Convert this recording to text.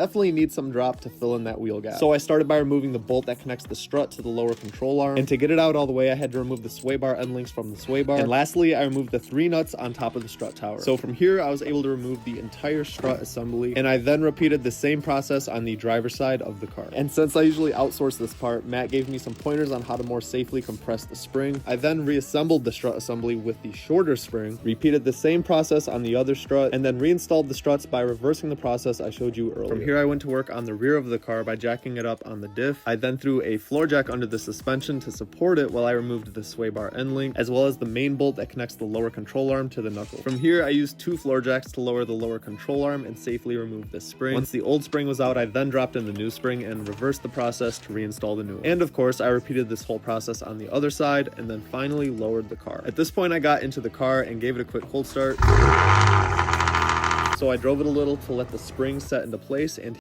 Definitely need some drop to fill in that wheel gap. So I started by removing the bolt that connects the strut to the lower control arm, and to get it out all the way I had to remove the sway bar end links from the sway bar, and lastly I removed the 3 nuts on top of the strut tower. So from here I was able to remove the entire strut assembly, and I then repeated the same process on the driver's side of the car. And since I usually outsource this part, Matt gave me some pointers on how to more safely compress the spring. I then reassembled the strut assembly with the shorter spring, repeated the same process on the other strut, and then reinstalled the struts by reversing the process I showed you earlier. From here I went to work on the rear of the car by jacking it up on the diff. I then threw a floor jack under the suspension to support it while I removed the sway bar end link, as well as the main bolt that connects the lower control arm to the knuckle. From here I used 2 floor jacks to lower the lower control arm and safely remove the spring. Once the old spring was out, I then dropped in the new spring and reversed the process to reinstall the new one. And of course I repeated this whole process on the other side, and then finally lowered the car. At this point I got into the car and gave it a quick cold start. So I drove it a little to let the spring set into place, and